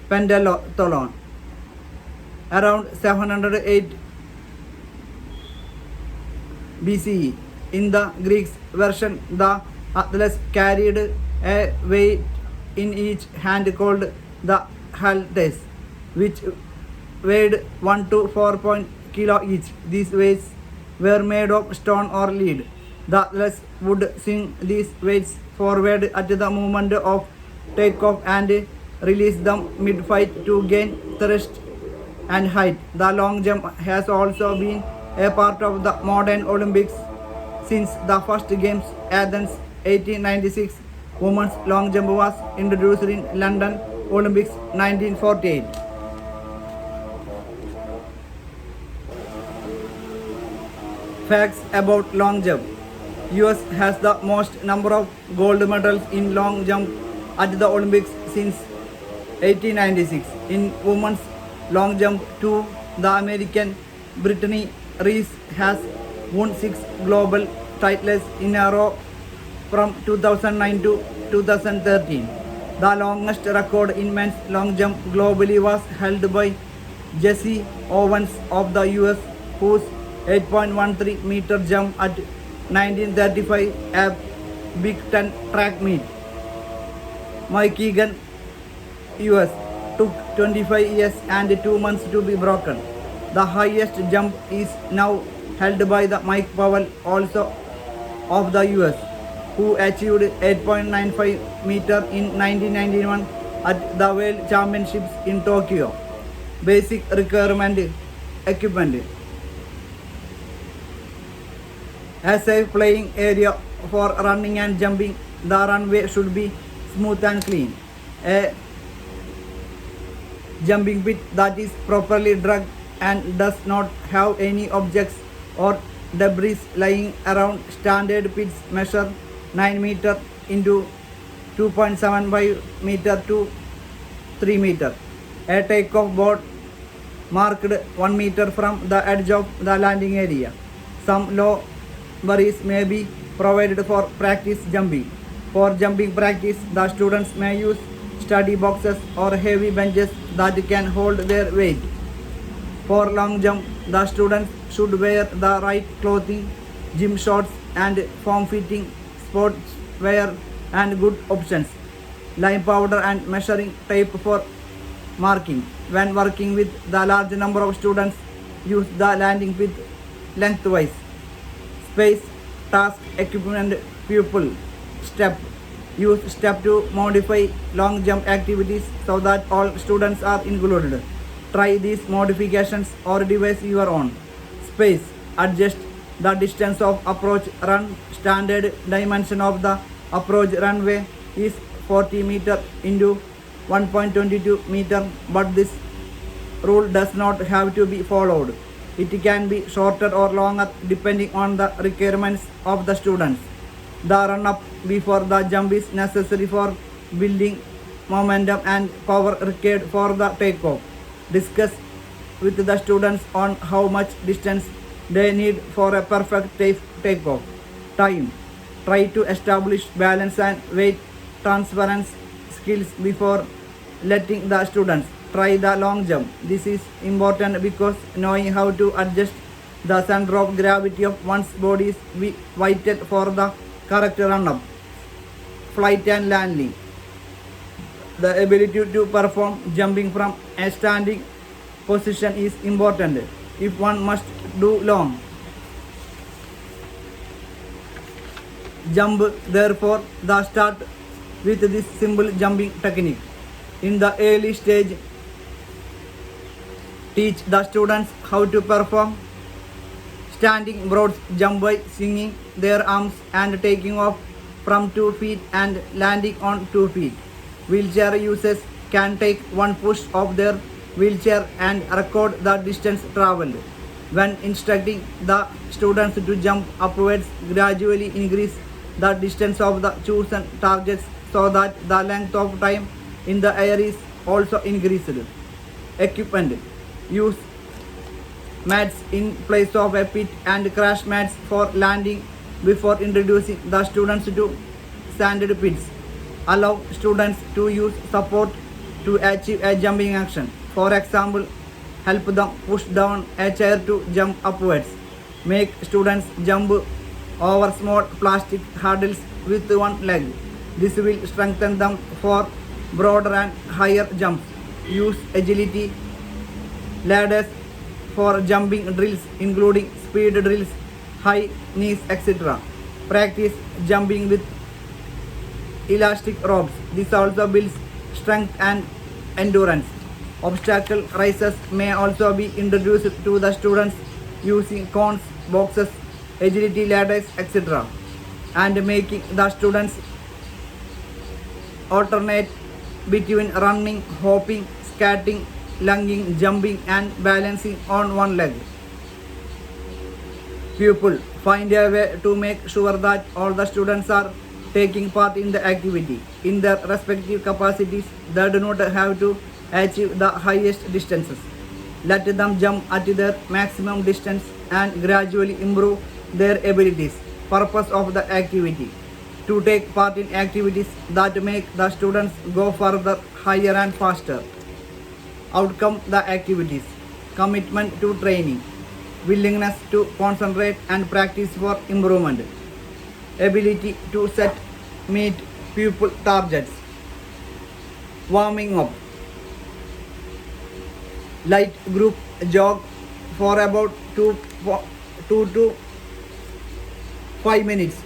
pentathlon. Around 708 BCE. In the Greek version, the athletes carried a weight in each hand called the haltes, which weighed 1 to 4 kilo each. These weights were made of stone or lead. The athletes would swing these weights forward at the moment of takeoff and release them mid-flight to gain thrust and height. The long jump has also been a part of the modern Olympics since the first Games, Athens 1896. Women's long jump was introduced in London Olympics 1948. Facts about long jump. US has the most number of gold medals in long jump at the Olympics since 1896. In women's long jump too, the American Brittany Reese has won 6 global titles in a row from 2009 to 2013. The longest record in men's long jump globally was held by Jesse Owens of the US, whose 8.13 meter jump at 1935 at Big Ten track meet. Mike Egan, US, took 25 years and 2 months to be broken. The highest jump is now held by the Mike Powell, also of the US, who achieved 8.95 meter in 1991 at the World Championships in Tokyo. Basic requirement equipment: a safe playing area for running and jumping. The runway should be smooth and clean. A jumping pit that is properly dug and does not have any objects or debris lying around. Standard pits measure 9 meter into 2.75 meter to 3 meter. A takeoff board marked 1 meter from the edge of the landing area. Some low berries may be provided for practice jumping. For jumping practice, the students may use study boxes or heavy benches that can hold their weight. For long jump, the students should wear the right clothing, gym shorts and form-fitting sports wear and good options. Lime powder and measuring tape for marking. When working with the large number of students, use the landing pit lengthwise. Space, task, equipment, pupil, step. Use step to modify long jump activities so that all students are included. Try these modifications or devise your own. Space, adjust the distance of approach run. Standard dimension of the approach runway is 40 meter into 1.22 meter, but this rule does not have to be followed. It can be shorter or longer depending on the requirements of the students. The run-up before the jump is necessary for building momentum and power required for the takeoff. Discuss with the students on how much distance they need for a perfect takeoff. Time. Try to establish balance and weight transference skills before letting the students try the long jump. This is important because knowing how to adjust the center of gravity of one's body is vital for the correct run-up, flight and landing. The ability to perform jumping from a standing position is important if one must do long jump. Therefore, the start with this simple jumping technique. In the early stage, teach the students how to perform standing broad jump by swinging their arms and taking off from 2 feet and landing on 2 feet. Wheelchair users can take one push of their wheelchair and record the distance traveled. When instructing the students to jump upwards, gradually increase the distance of the chosen targets so that the length of time in the air is also increased. Equipment. Use mats in place of a pit and crash mats for landing before introducing the students to sanded pits. Allow students to use support to achieve a jumping action. For example, help them push down a chair to jump upwards. Make students jump over small plastic hurdles with one leg. This will strengthen them for broader and higher jumps. Use agility ladders for jumping drills, including speed drills, high knees, etc. Practice jumping with elastic ropes. This also builds strength and endurance. Obstacle races may also be introduced to the students using cones, boxes, agility ladders, etc. and making the students alternate between running, hopping, skating, lunging, jumping and balancing on one leg. Pupil. Find a way to make sure that all the students are taking part in the activity. In their respective capacities, they do not have to achieve the highest distances. Let them jump at their maximum distance and gradually improve their abilities. Purpose of the activity: to take part in activities that make the students go further, higher and faster. Outcome: the activities. Commitment to training. willingness to concentrate and practice for improvement, ability to set meet pupil targets, warming up, light group jog for about 2 to 5 minutes,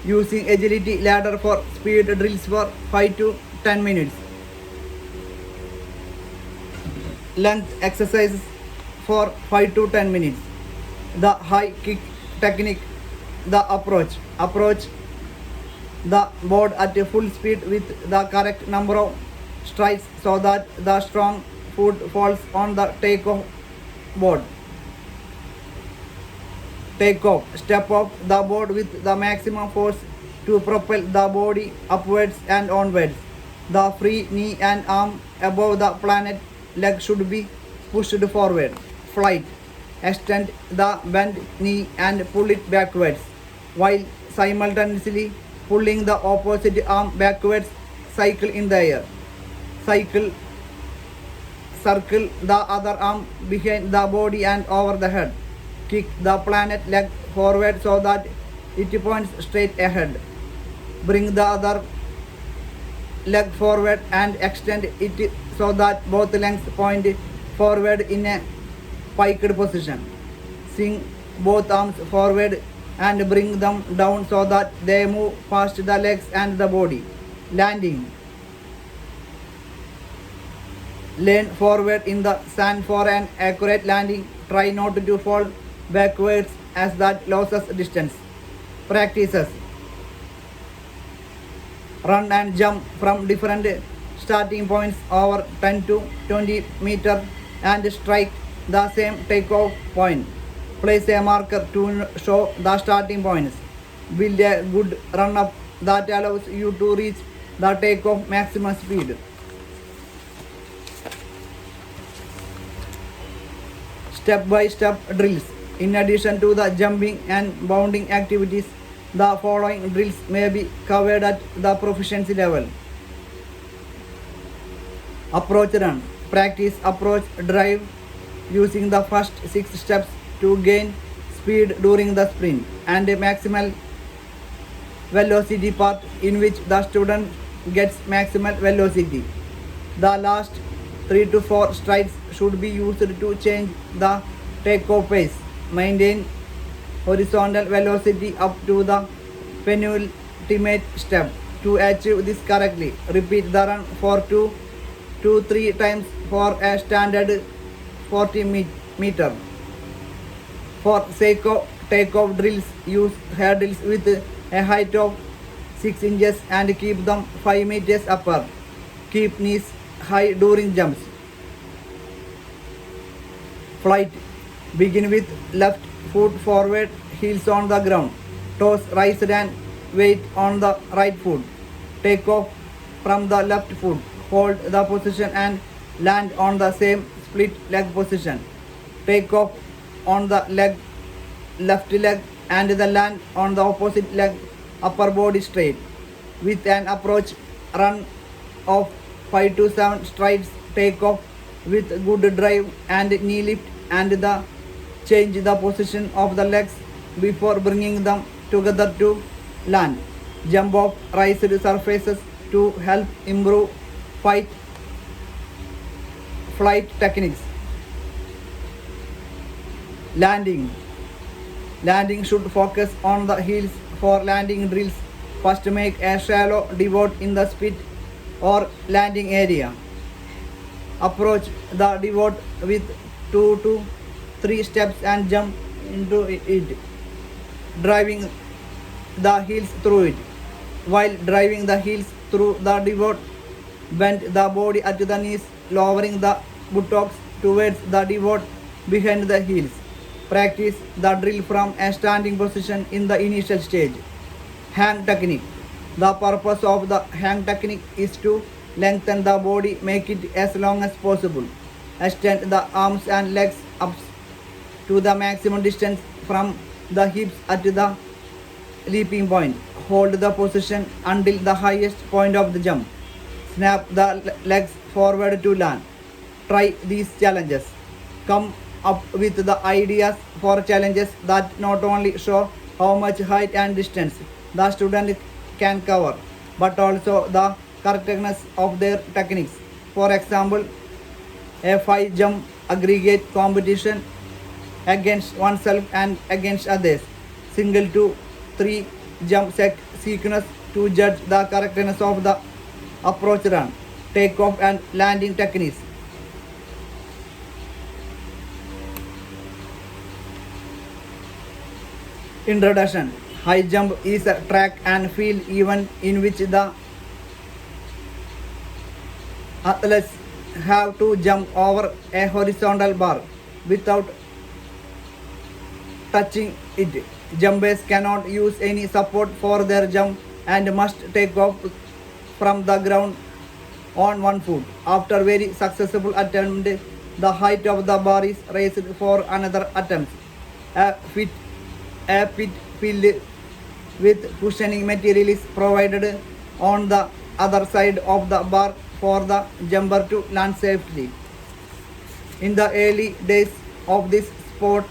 using agility ladder for speed drills for 5 to 10 minutes, length exercises for 5 to 10 minutes, the high kick technique, the approach the board at full speed with the correct number of strides so that the strong foot falls on the takeoff board. Takeoff, step off the board with the maximum force to propel the body upwards and onwards. The free knee and arm above the planet leg should be pushed forward. Flight, extend the bent knee and pull it backwards while simultaneously pulling the opposite arm backwards. Cycle in the air. Cycle, circle the other arm behind the body and over the head. Kick the planet leg forward so that it points straight ahead. Bring the other leg forward and extend it so that both legs point forward in a piked position. Swing both arms forward and bring them down so that they move past the legs and the body. Landing. Lean forward in the sand for an accurate landing. Try not to fall backwards as that loses distance. Practices. Run and jump from different starting points over 10 to 20 meters and strike the same takeoff point. Place a marker to show the starting points. Build a good run-up that allows you to reach the takeoff maximum speed. Step-by-step drills. In addition to the jumping and bounding activities, the following drills may be covered at the proficiency level. Approach run. Practice approach drive using the first 6 steps to gain speed during the sprint, and a maximal velocity part in which the student gets maximal velocity. The last 3 to 4 strides should be used to change the takeoff pace. Maintain horizontal velocity up to the penultimate step. To achieve this correctly, repeat the run for 2 to 3 times for a standard 40 meter. For sake of takeoff drills, use hurdles with a height of 6 inches and keep them 5 meters upper. Keep knees high during jumps. Flight. Begin with left foot forward, heels on the ground. Toes raised and weight on the right foot. Take off from the left foot. Hold the position and land on the same split leg position. Take off on the left leg and the land on the opposite leg, upper body straight. With an approach run of 5 to 7 strides, take off with good drive and knee lift and the change the position of the legs before bringing them together to land. Jump off raised surfaces to help improve flight techniques. Landing. Landing should focus on the heels for landing drills. First make a shallow divot in the spit or landing area. Approach the divot with 2 to 3 steps and jump into it, driving the heels through it. While driving the heels through the divot, bend the body at the knees, lowering the buttocks towards the divot behind the heels. Practice the drill from a standing position in the initial stage. Hang technique. The purpose of the hang technique is to lengthen the body, make it as long as possible. Extend the arms and legs up to the maximum distance from the hips at the leaping point. Hold the position until the highest point of the jump. Snap the legs forward to land. Try these challenges. Come up with the ideas for challenges that not only show how much height and distance the student can cover, but also the correctness of their techniques. For example, a 5-jump aggregate competition against oneself and against others, single to 3 jump set sequence to judge the correctness of the approach run, takeoff and landing techniques. Introduction. High jump is a track and field event in which the athletes have to jump over a horizontal bar without touching it. Jumpers cannot use any support for their jump and must take off from the ground on one foot. After very successful attempt, the height of the bar is raised for another attempt. A pit filled with cushioning material is provided on the other side of the bar for the jumper to land safely. In the early days of this sport,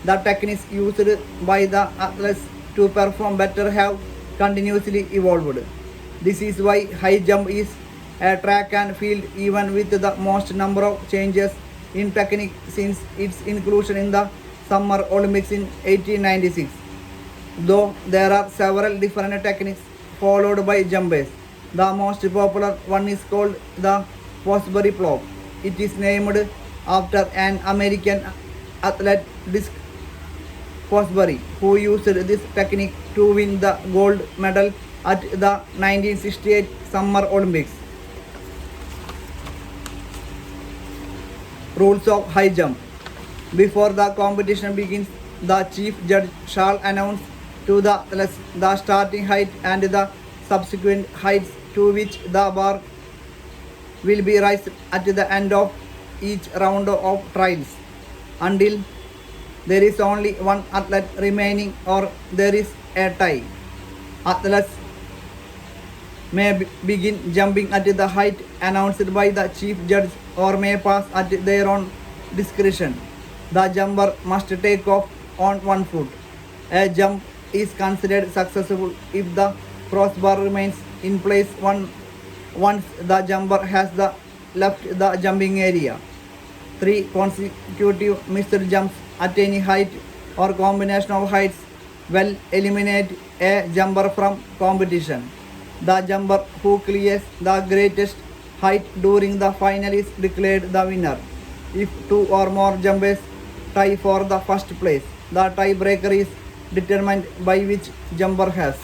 the techniques used by the athletes to perform better have continuously evolved. This is why high jump is a track and field even with the most number of changes in technique since its inclusion in the Summer Olympics in 1896. Though there are several different techniques followed by jumpers, the most popular one is called the Fosbury flop. It is named after an American athlete, Dick Fosbury, who used this technique to win the gold medal at the 1968 Summer Olympics. Rules of high jump. Before the competition begins, the chief judge shall announce to the athletes the starting height and the subsequent heights to which the bar will be raised at the end of each round of trials until there is only one athlete remaining or there is a tie. Athletes may begin jumping at the height announced by the chief judge or may pass at their own discretion. The jumper must take off on one foot. A jump is considered successful if the crossbar remains in place once the jumper has left the jumping area. 3 consecutive missed jumps at any height or combination of heights will eliminate a jumper from competition. The jumper who clears the greatest height during the final is declared the winner. If 2 or more jumpers tie for the first place, the tiebreaker is determined by which jumper has